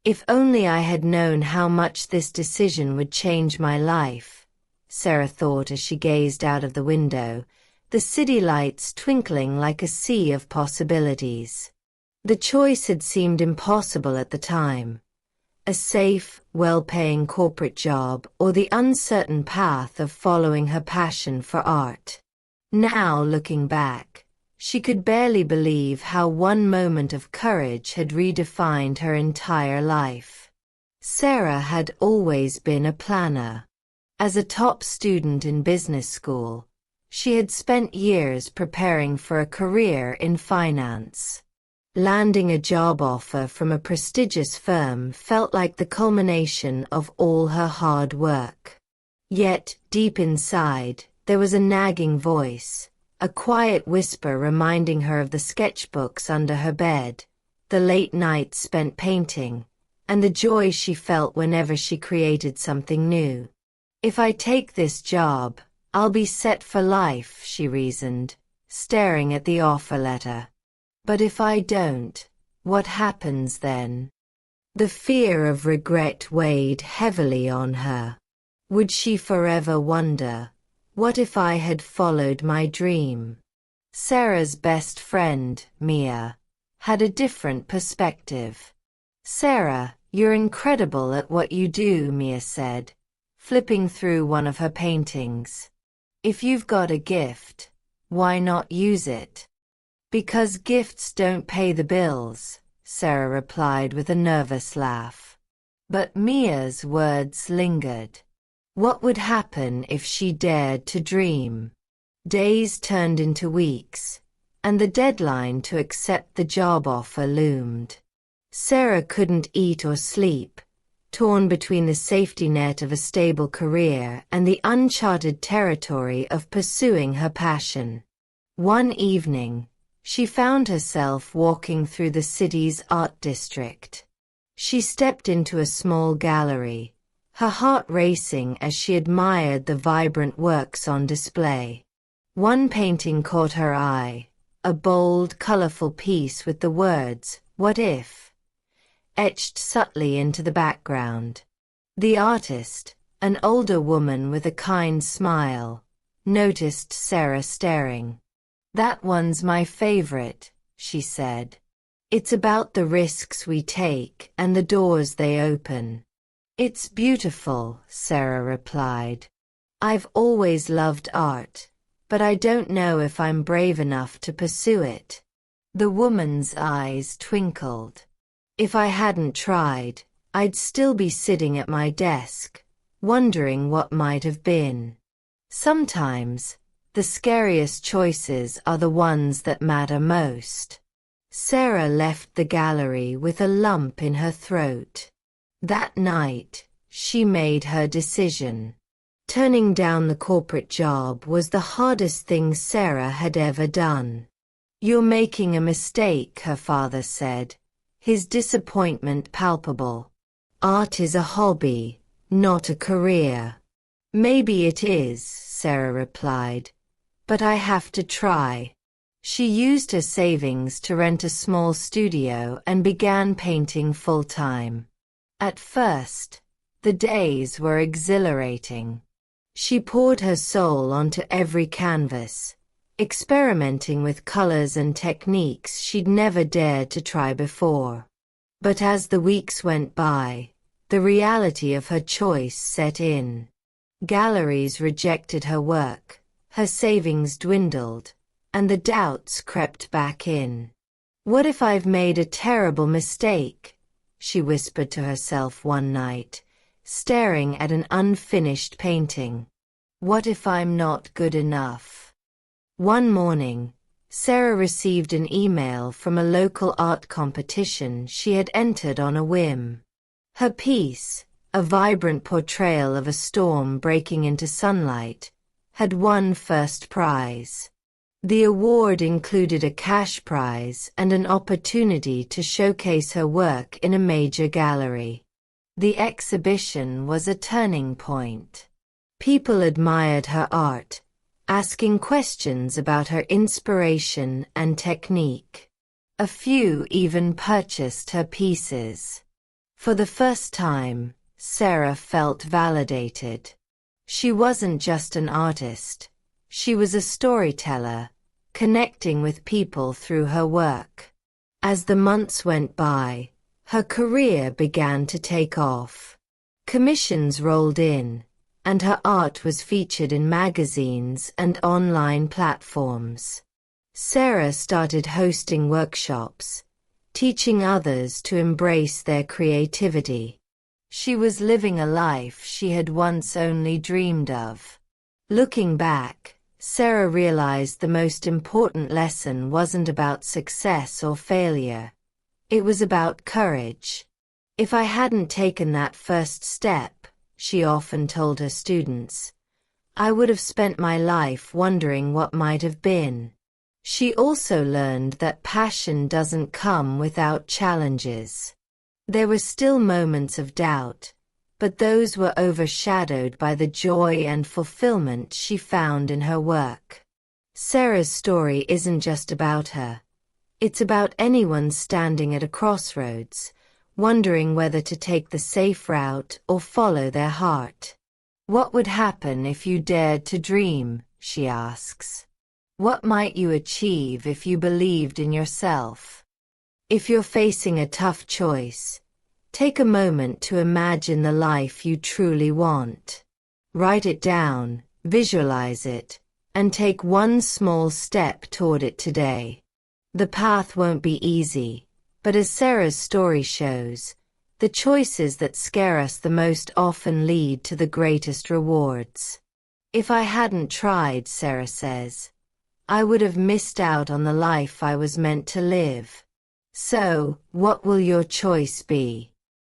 If only I had known how much this decision would change my life, Sarah thought as she gazed out of the window, the city lights twinkling like a sea of possibilities. The choice had seemed impossible at the time. A safe, well-paying corporate job or the uncertain path of following her passion for art. Now, looking back, she could barely believe how one moment of courage had redefined her entire life. Sarah had always been a planner. As a top student in business school, she had spent years preparing for a career in finance. Landing a job offer from a prestigious firm felt like the culmination of all her hard work. Yet, deep inside, there was a nagging voice, a quiet whisper reminding her of the sketchbooks under her bed, the late nights spent painting, and the joy she felt whenever she created something new. If I take this job, I'll be set for life, she reasoned, staring at the offer letter. But if I don't, what happens then? The fear of regret weighed heavily on her. Would she forever wonder, what if I had followed my dream? Sarah's best friend, Mia, had a different perspective. Sarah, you're incredible at what you do, Mia said, flipping through one of her paintings. If you've got a gift, why not use it? Because gifts don't pay the bills, Sarah replied with a nervous laugh. But Mia's words lingered. What would happen if she dared to dream? Days turned into weeks, and the deadline to accept the job offer loomed. Sarah couldn't eat or sleep, torn between the safety net of a stable career and the uncharted territory of pursuing her passion. One evening, she found herself walking through the city's art district. She stepped into a small gallery, her heart racing as she admired the vibrant works on display. One painting caught her eye, a bold, colorful piece with the words, "What if?" etched subtly into the background. The artist, an older woman with a kind smile, noticed Sarah staring. "That one's my favorite," she said. "It's about the risks we take and the doors they open." "It's beautiful," Sarah replied. "I've always loved art, but I don't know if I'm brave enough to pursue it." The woman's eyes twinkled. "If I hadn't tried, I'd still be sitting at my desk, wondering what might have been." Sometimes, the scariest choices are the ones that matter most. Sarah left the gallery with a lump in her throat. That night, she made her decision. Turning down the corporate job was the hardest thing Sarah had ever done. "You're making a mistake," her father said, his disappointment palpable. "Art is a hobby, not a career." "Maybe it is," Sarah replied, "but I have to try." She used her savings to rent a small studio and began painting full-time. At first, the days were exhilarating. She poured her soul onto every canvas, experimenting with colors and techniques she'd never dared to try before. But as the weeks went by, the reality of her choice set in. Galleries rejected her work, her savings dwindled, and the doubts crept back in. "What if I've made a terrible mistake?" she whispered to herself one night, staring at an unfinished painting. "What if I'm not good enough?" One morning, Sarah received an email from a local art competition she had entered on a whim. Her piece, a vibrant portrayal of a storm breaking into sunlight, had won first prize. The award included a cash prize and an opportunity to showcase her work in a major gallery. The exhibition was a turning point. People admired her art, asking questions about her inspiration and technique. A few even purchased her pieces. For the first time, Sarah felt validated. She wasn't just an artist. She was a storyteller, connecting with people through her work. As the months went by, her career began to take off. Commissions rolled in, and her art was featured in magazines and online platforms. Sarah started hosting workshops, teaching others to embrace their creativity. She was living a life she had once only dreamed of. Looking back, Sarah realized the most important lesson wasn't about success or failure. It was about courage. If I hadn't taken that first step, she often told her students, I would have spent my life wondering what might have been. She also learned that passion doesn't come without challenges. There were still moments of doubt, but those were overshadowed by the joy and fulfillment she found in her work. Sarah's story isn't just about her. It's about anyone standing at a crossroads, wondering whether to take the safe route or follow their heart. What would happen if you dared to dream, she asks. What might you achieve if you believed in yourself? If you're facing a tough choice, take a moment to imagine the life you truly want. Write it down, visualize it, and take one small step toward it today. The path won't be easy, but as Sarah's story shows, the choices that scare us the most often lead to the greatest rewards. If I hadn't tried, Sarah says, I would have missed out on the life I was meant to live. So, what will your choice be?